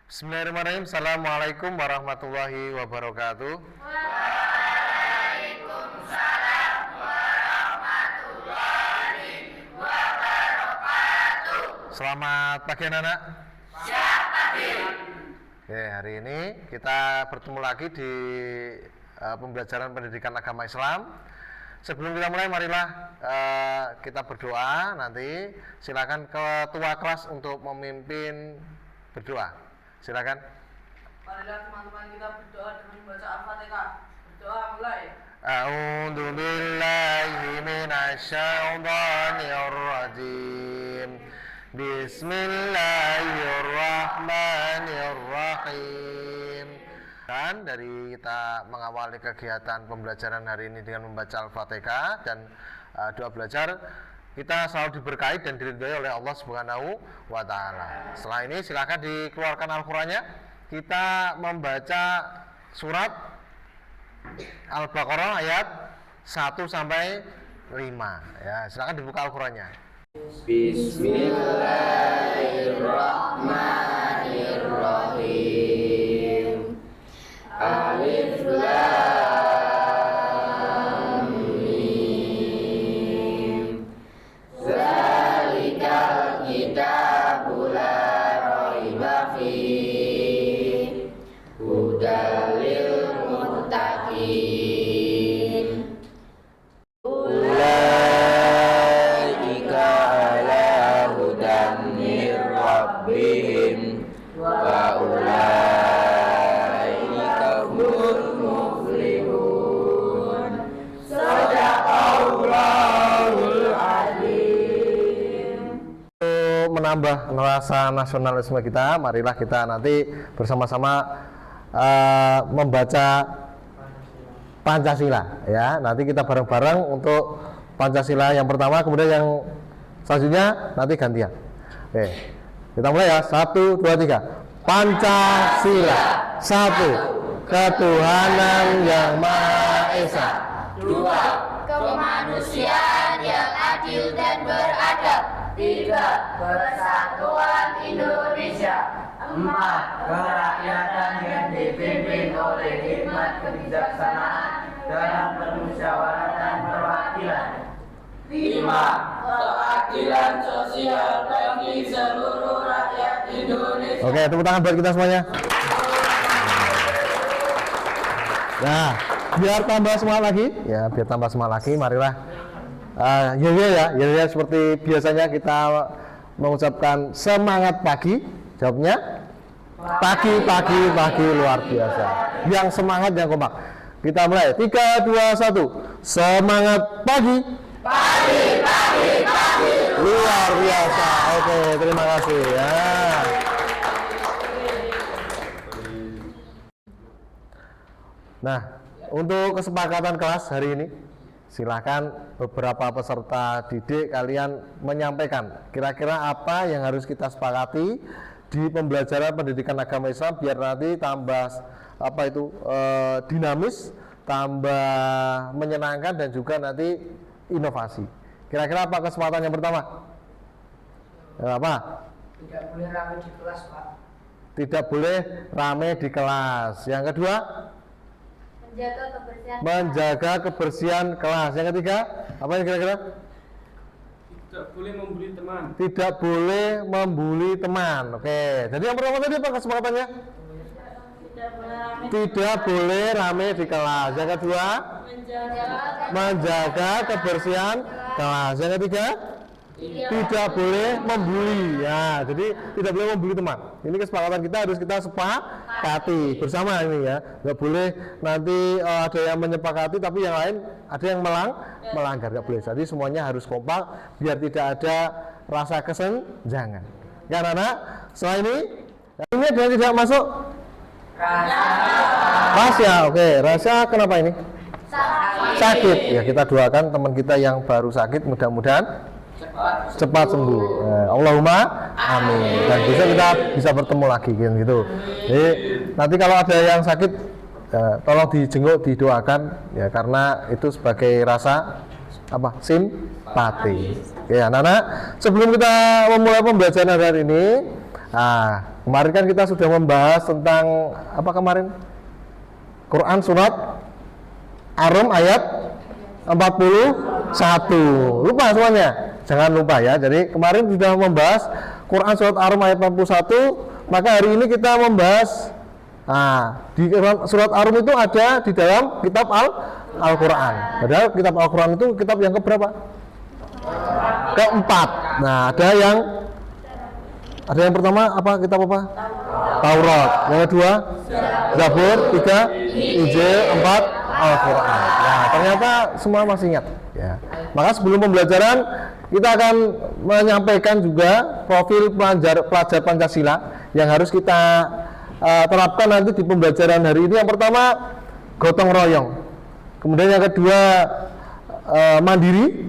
Bismillahirrahmanirrahim. Assalamualaikum warahmatullahi wabarakatuh. Waalaikumsalam warahmatullahi wabarakatuh. Selamat pagi anak-anak. Siap pagi. Oke, hari ini kita bertemu lagi di pembelajaran pendidikan agama Islam. Sebelum kita mulai, marilah kita berdoa. Nanti silakan ketua kelas untuk memimpin berdoa. Silakan. Marilah teman-teman kita berdoa dengan membaca Al-Fatihah. Berdoa mulai. A'udzu billahi minasyaitonir rajim. Bismillahirrahmanirrahim. Dan dari kita mengawali kegiatan pembelajaran hari ini dengan membaca Al-Fatihah dan doa belajar, kita selalu diberkahi dan diridhoi oleh Allah Subhanahu wa Ta'ala. Setelah ini silakan dikeluarkan Al-Qur'annya. Kita membaca surat Al-Baqarah ayat 1 sampai 5. Ya, silakan dibuka Al-Qur'annya. Bismillahirrahmanirrahim. Alif Lam Mim. Zalikal kitabu la raiba fihi hudal lil muttaqin. Ulaika ala hudan mir rabbihim wa ulaika humul muflihun. Shadaqallahul azim. Untuk menambah rasa nasionalisme kita, marilah kita nanti bersama-sama membaca Pancasila, ya. Nanti kita bareng-bareng untuk Pancasila yang pertama, kemudian yang selanjutnya nanti gantian. Oke, kita mulai ya. 1, 2, 3. Pancasila. 1. Ketuhanan yang Maha Esa. 2. Kemanusiaan yang adil dan beradab. 3. Persatuan Indonesia. 4. Kerakyatan yang dipimpin oleh hikmat kebijaksanaan dalam permusyawaratan perwakilan. 5. Keadilan sosial bagi seluruh rakyat Indonesia. Oke, tepuk tangan buat kita semuanya. Nah, biar tambah semangat lagi, ya, biar tambah semangat lagi, marilah ya seperti biasanya kita mengucapkan semangat pagi. Jawabnya pagi luar biasa. Yang semangat, yang kompak. Kita mulai. 3, 2, 1. Semangat pagi. Pagi. Luar biasa. Oke, terima kasih ya. Nah, untuk kesepakatan kelas hari ini, silakan beberapa peserta didik kalian menyampaikan kira-kira apa yang harus kita sepakati di pembelajaran pendidikan agama Islam biar nanti tambah dinamis, tambah menyenangkan dan juga nanti inovasi. Kira-kira apa kesepakatan yang pertama? Apa? Tidak boleh rame di kelas, Pak. Tidak boleh rame di kelas. Yang kedua? Menjaga kebersihan kelas. Yang ketiga? Apa yang kira-kira? Tidak boleh membuli teman. Tidak boleh membuli teman. Oke. Jadi yang pertama tadi apa kesepakatannya? Tidak boleh rame di kelas. Yang kedua? Menjaga kebersihan kelas. Yang ketiga? Tidak boleh membuli. Ya, jadi tidak boleh membuli teman. Ini kesepakatan kita, harus kita sepakati bersama ini ya. Nggak boleh nanti ada yang menyepakati tapi yang lain ada yang melanggar. Nggak boleh. Jadi semuanya harus kompak biar tidak ada rasa kesenjangan. Ya anak-anak, setelah ini ada yang tidak masuk? Rahasia. Oke, rahasia kenapa ini? Sakit. Ya, kita doakan teman kita yang baru sakit mudah-mudahan cepat sembuh. Allahumma amin. Dan bisa kita bisa bertemu lagi gitu. Jadi nanti kalau ada yang sakit tolong dijenguk, didoakan ya, karena itu sebagai rasa simpati. Ya, anak-anak, sebelum kita memulai pembelajaran hari ini, Kemarin kan kita sudah membahas tentang apa kemarin? Quran surat Ar-Rum ayat 41. Lupa semuanya? Jangan lupa ya. Jadi kemarin sudah membahas Quran surat Ar-Rum ayat 41, maka hari ini kita membahas di surat Ar-Rum itu ada di dalam kitab Al-Quran. Padahal kitab Al-Quran itu kitab yang keberapa? Keempat. Nah, ada yang pertama apa? Kitab apa? Taurat. Yang kedua Zabur. 3 Injil. 4 Al-Quran. Nah, ternyata semua masih ingat ya. Maka sebelum pembelajaran kita akan menyampaikan juga profil pelajar Pancasila yang harus kita terapkan nanti di pembelajaran hari ini. Yang pertama gotong royong, kemudian yang kedua mandiri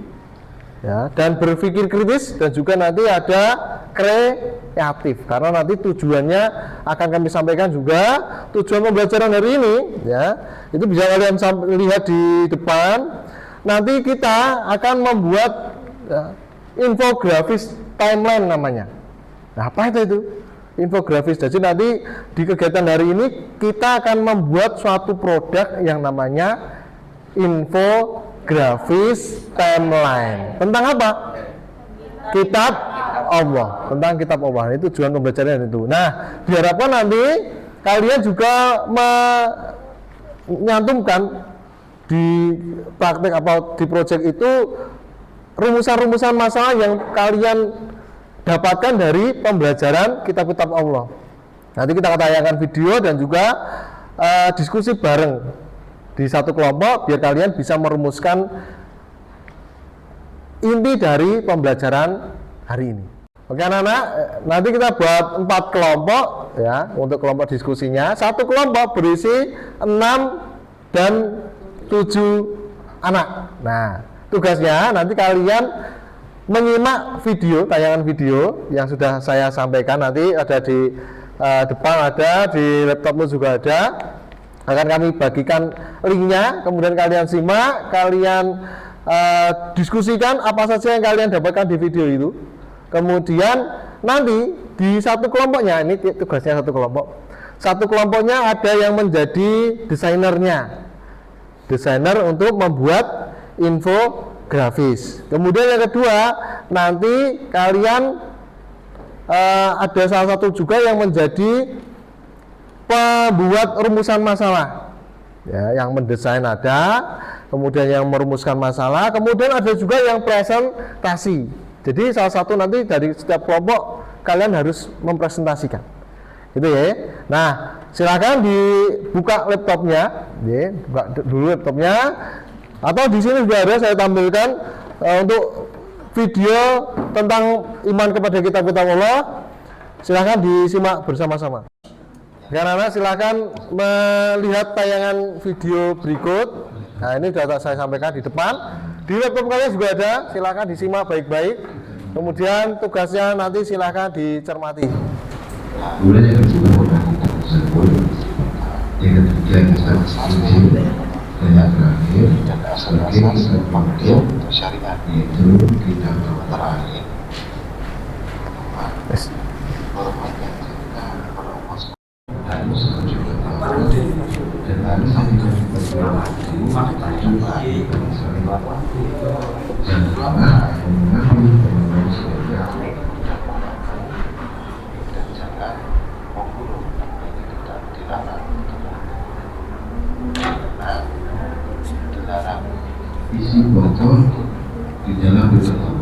ya, dan berpikir kritis, dan juga nanti ada kreatif, karena nanti tujuannya akan kami sampaikan juga. Tujuan pembelajaran hari ini ya, itu bisa kalian lihat di depan. Nanti kita akan membuat infografis timeline namanya. Nah, apa itu infografis? Jadi nanti di kegiatan hari ini kita akan membuat suatu produk yang namanya infografis timeline. Tentang apa? Kitab Allah. Tentang kitab Allah. Itu tujuan pembelajaran itu. Nah, diharapkan nanti kalian juga menyantumkan di praktek atau di proyek itu rumusan-rumusan masalah yang kalian dapatkan dari pembelajaran kitab-kitab Allah. Nanti kita akan tayangkan video dan juga diskusi bareng di satu kelompok biar kalian bisa merumuskan inti dari pembelajaran hari ini. Oke anak-anak, nanti kita buat 4 kelompok ya untuk kelompok diskusinya. Satu kelompok berisi 6 dan 7 anak. Nah, tugasnya nanti kalian menyimak video, tayangan video yang sudah saya sampaikan. Nanti ada di depan, ada di laptopmu juga ada. Akan kami bagikan linknya, kemudian kalian simak, kalian diskusikan apa saja yang kalian dapatkan di video itu. Kemudian nanti di satu kelompoknya, ini tugasnya satu kelompok. Satu kelompoknya ada yang menjadi desainernya, desainer untuk membuat infografis. Kemudian yang kedua, nanti kalian ada salah satu juga yang menjadi pembuat rumusan masalah ya, yang mendesain ada, kemudian yang merumuskan masalah, kemudian ada juga yang presentasi. Jadi salah satu nanti dari setiap kelompok kalian harus mempresentasikan gitu ya. Nah, silakan dibuka laptopnya ya, buka dulu laptopnya, atau di sini juga ada saya tampilkan untuk video tentang iman kepada kitab-kitab Allah. Silakan disimak bersama-sama. Karena silakan melihat tayangan video berikut. Nah, ini sudah saya sampaikan di depan. Di laptop kalian juga ada, silakan disimak baik-baik. Kemudian tugasnya nanti silakan dicermati. Kemudian yang kedua melakukan tersebut, yang ketiga kita diskusi, dan yang terakhir sebagai sebuah syariat, yaitu kita terakhir. Harus juga dan harus isi botol di dalam botol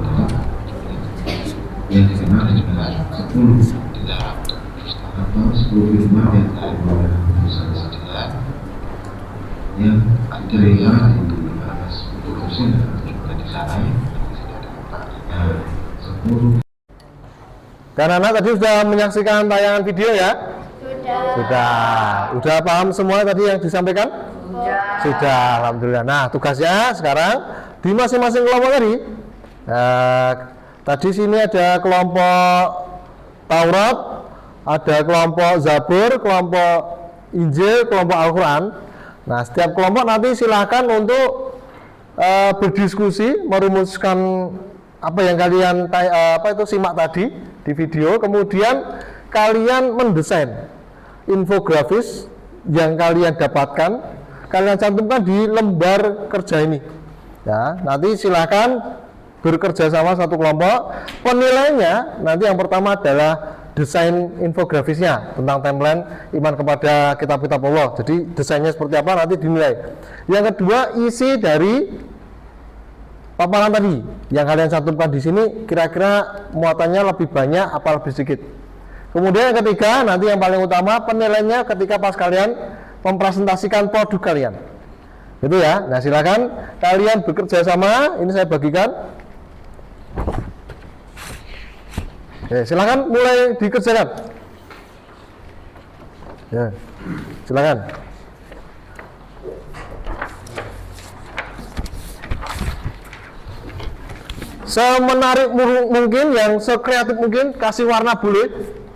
yang dikenal dengan 10 di dalam atau 10 firman yang terbuat yang terlihat di atas kursi juga di sana. 10. Dan anak tadi sudah menyaksikan tayangan video ya? Sudah paham semua tadi yang disampaikan? Sudah, alhamdulillah. Nah, tugasnya sekarang di masing-masing kelompok tadi. Tadi sini ada kelompok Taurat, ada kelompok Zabur, kelompok Injil, kelompok Al-Quran. Nah, setiap kelompok nanti silahkan untuk berdiskusi, merumuskan apa yang kalian simak tadi di video. Kemudian kalian mendesain infografis yang kalian dapatkan, kalian cantumkan di lembar kerja ini. Ya, nanti silakan bekerja sama satu kelompok. Penilaiannya nanti yang pertama adalah desain infografisnya tentang timeline iman kepada kitab-kitab Allah. Jadi desainnya seperti apa nanti dinilai. Yang kedua, isi dari paparan tadi yang kalian cantumkan di sini kira-kira muatannya lebih banyak apa lebih sedikit. Kemudian yang ketiga, nanti yang paling utama penilaiannya ketika pas kalian mempresentasikan produk kalian. Gitu ya. Nah, silakan kalian bekerja sama. Ini saya bagikan. Oke, silakan mulai dikerjakan. Ya, silakan. Semenarik mungkin, yang sekreatif mungkin, kasih warna boleh,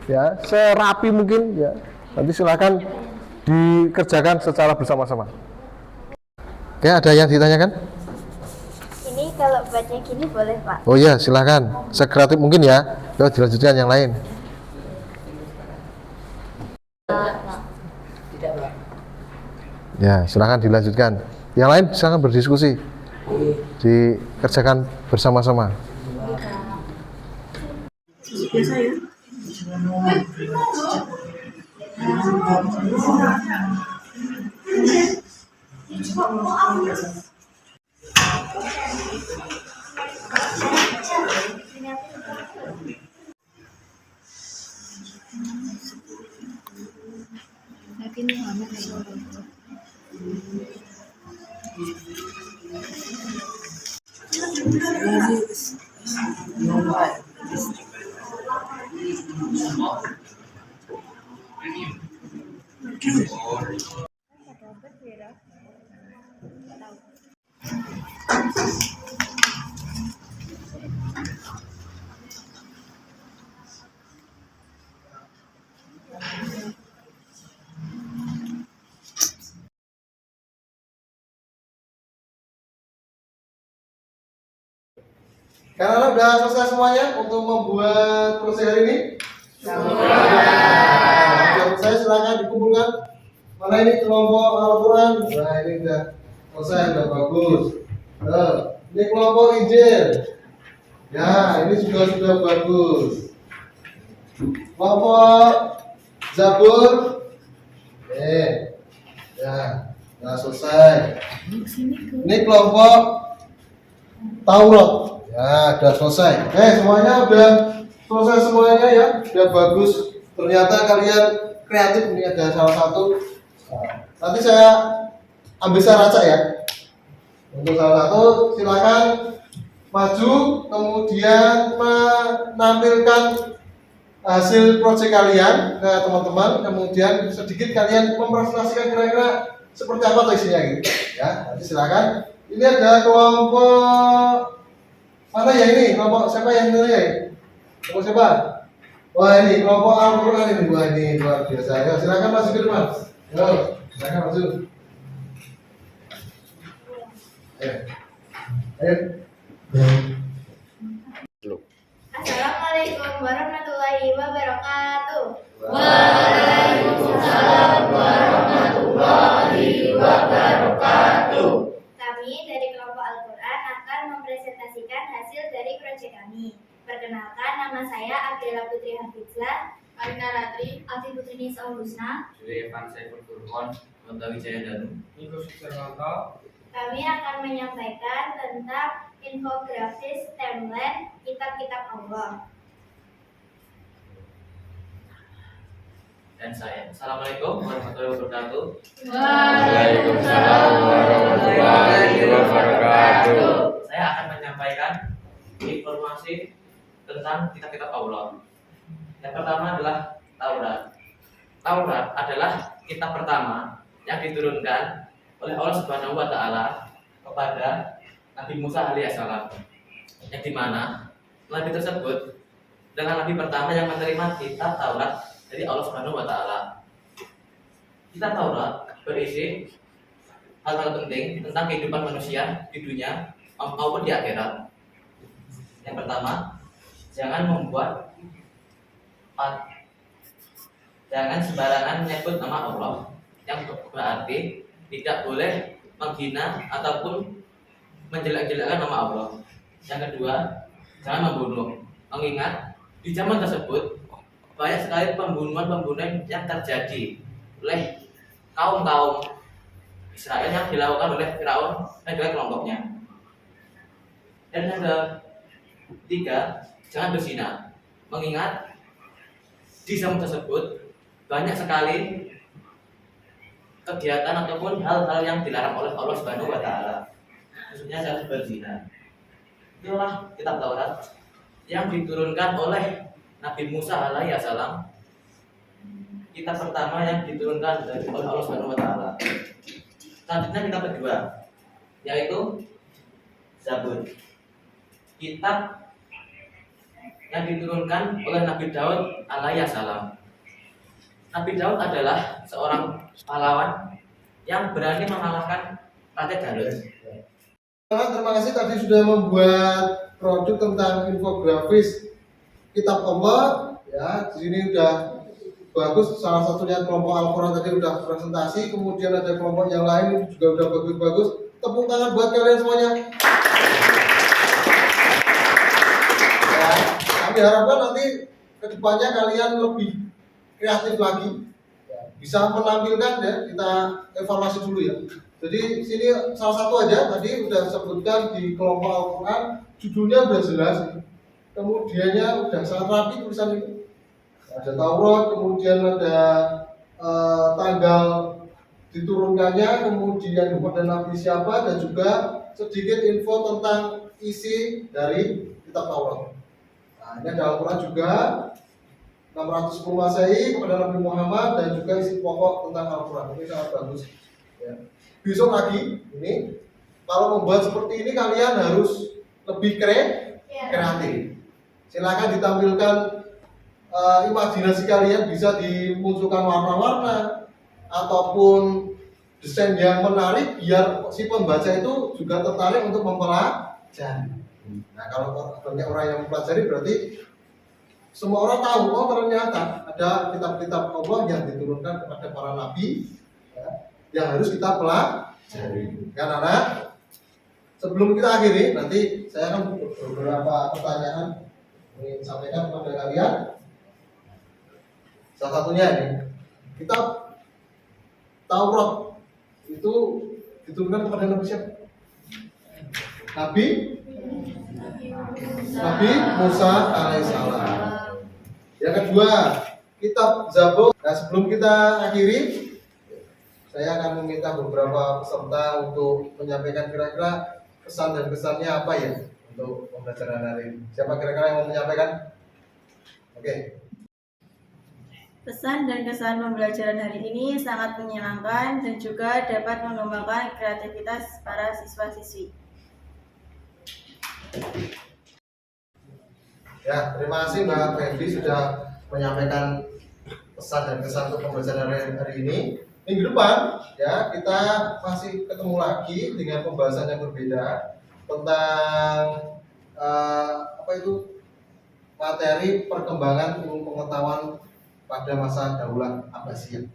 ya, serapi mungkin, ya. Nanti silakan dikerjakan secara bersama-sama. Oke, ada yang ditanyakan? Ini kalau baca gini boleh Pak? Oh iya, silakan. Sekreatif mungkin ya. Yo, dilanjutkan yang lain. Ya, silakan dilanjutkan. Yang lain silakan berdiskusi. Dikerjakan bersama-sama. Karena udah selesai semuanya untuk membuat proyek hari ini. Sudah. Saya silakan dikumpulkan. Mana ini kelompok Al-Quran? Nah, ini udah selesai, udah bagus. Nah, ini kelompok Injil. Ya, ini juga sudah bagus. Kelompok Zabur. Ya, udah selesai. Ini kelompok Taurat. Ya, udah selesai. Semuanya udah selesai semuanya ya, udah bagus. Ternyata kalian kreatif. Ini ada salah satu. Nanti saya ambil acak ya. Untuk salah satu, silakan maju, kemudian menampilkan hasil proyek kalian ke teman-teman. Kemudian sedikit kalian mempresentasikan kira-kira seperti apa isinya gitu. Ya, nanti silakan. Ini ada kelompok mana ya ini? Kelompok siapa yang ini ya? Kelompok siapa? Wah, ini kelompok Al-Quran ini. Wah, ini luar biasa. Ya, silakan maju ke depan. Yo, silakan maju. Ayo. Assalamualaikum warahmatullahi wabarakatuh. Waalaikumsalam warahmatullahi wabarakatuh. Kami dari kelompok Al-Quran akan mempresentasikan hasil dari proyek kami. Perkenalkan, nama saya Abdella Putri Hafizlah, Alina Ratri, Afi Putri Nisa Husna. Dari Evan Saiful Furqon, Nota Wijaya Danu. Niko Suksermanto. Kami akan menyampaikan tentang infografis timeline kitab-kitab Allah. Dan saya. Assalamualaikum warahmatullahi wabarakatuh. Waalaikumsalam warahmatullahi wabarakatuh. Saya akan menyampaikan informasi tentang kitab-kitab Allah. Yang pertama adalah Taurat. Taurat adalah kitab pertama yang diturunkan oleh Allah Subhanahu wa taala kepada Nabi Musa alaihissalam. Yang dimana Nabi tersebut adalah Nabi pertama yang menerima kitab Taurat dari Allah Subhanahu wa taala. Kitab Taurat berisi hal-hal penting tentang kehidupan manusia di dunia maupun di akhirat. Yang pertama, jangan membuat Jangan sembarangan menyebut nama Allah, yang berarti tidak boleh menghina ataupun menjelek-jelekkan nama Allah. Yang kedua, jangan membunuh. Mengingat di zaman tersebut banyak sekali pembunuhan-pembunuhan yang terjadi oleh kaum-kaum Israel yang dilakukan oleh Firaun dan juga kelompoknya. Dan yang ketiga, jangan berzina. Mengingat di zaman tersebut banyak sekali kegiatan ataupun hal-hal yang dilarang oleh Allah Subhanahu wa taala. Khususnya jangan berzina. Itulah kitab Taurat yang diturunkan oleh Nabi Musa alaihissalam. Kitab pertama yang diturunkan dari Allah Subhanahu wa taala. Selanjutnya kitab kedua, yaitu Zabur. Kitab yang diturunkan oleh Nabi Daud alaihissalam. Nabi Daud adalah seorang pahlawan yang berani mengalahkan Raja Jalut. Terima kasih tadi sudah membuat produk tentang infografis kitab Allah. Ya, di sini udah bagus. Salah satunya kelompok Al-Quran tadi udah presentasi, kemudian ada kelompok yang lain juga udah bagus-bagus. Tepuk tangan buat kalian semuanya. Ya, kami harapkan nanti kedepannya kalian lebih kreatif lagi, ya, bisa menampilkan ya, kita evaluasi dulu ya. Jadi sini salah satu aja tadi udah sebutkan di kelompok Al-Quran, judulnya udah jelas, kemudiannya udah sangat rapi tulisan ini. Ada Taurat, kemudian ada tanggal diturunkannya, kemudian kepada Nabi siapa, dan juga sedikit info tentang isi dari kitab Taurat. Nah, ini ada Al-Quran juga 610 Masehi kepada Nabi Muhammad, dan juga isi pokok tentang Al-Quran. Ini sangat bagus ya. Besok lagi ini kalau membuat seperti ini kalian harus lebih kreatif. Silakan ditampilkan imajinasi kalian, bisa dimunculkan warna-warna ataupun desain yang menarik biar si pembaca itu juga tertarik untuk mempelajari. Nah, kalau banyak orang yang mempelajari berarti semua orang tahu, oh ternyata ada kitab-kitab Allah yang diturunkan kepada para nabi ya, yang harus kita pelajari. Kan anak? Sebelum kita akhiri, nanti saya akan beberapa pertanyaan ingin sampaikan kepada kalian. Salah satunya ini, kitab Taurat itu diturunkan kepada Nabi siapa? Nabi Musa alaihissalam. Yang kedua, kitab Zabur. Nah, sebelum kita akhiri, saya akan meminta beberapa peserta untuk menyampaikan kira-kira kesan dan kesannya apa ya untuk pembelajaran hari ini. Siapa kira-kira yang mau menyampaikan? Oke. Pesan dan kesan pembelajaran hari ini sangat menyenangkan dan juga dapat mengembangkan kreativitas para siswa-siswi. Ya, terima kasih Mbak Fendi sudah menyampaikan pesan dan kesan untuk pembelajaran hari ini. Minggu depan ya kita masih ketemu lagi dengan pembahasan yang berbeda tentang materi perkembangan ilmu pengetahuan pada masa Daulah Abbasiyah.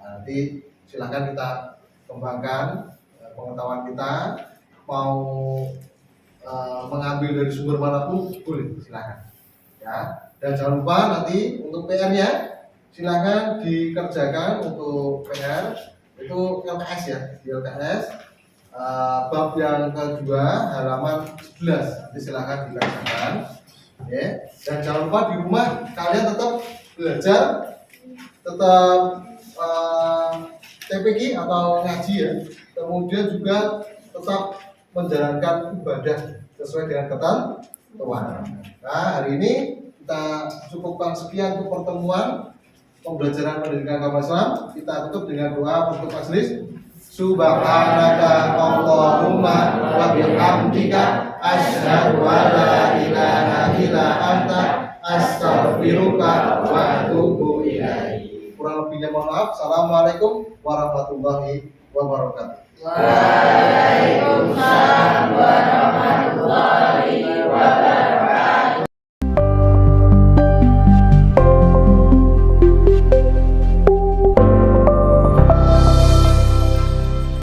Nah, nanti silakan kita kembangkan pengetahuan kita, mau mengambil dari sumber manapun boleh, silakan. Ya, dan jangan lupa nanti untuk PR-nya silakan dikerjakan untuk PR itu LKS ya, di LKS bab yang kedua halaman 11 nanti silakan dikerjakan. Ya, dan jangan lupa di rumah kalian tetap belajar, tetap TPQ atau ngaji ya, kemudian juga tetap menjalankan ibadah sesuai dengan ketentuan. Nah, hari ini kita cukupkan sekian untuk pertemuan pembelajaran pendidikan agama Islam. Kita tutup dengan doa untuk majelis. Subhanaka Allahumma wa bihamdika asyhadu an la ilaha illa anta astaghfiruka wa atubu ilaik. Kurang lebihnya mohon maaf. Assalamualaikum warahmatullahi wabarakatuh.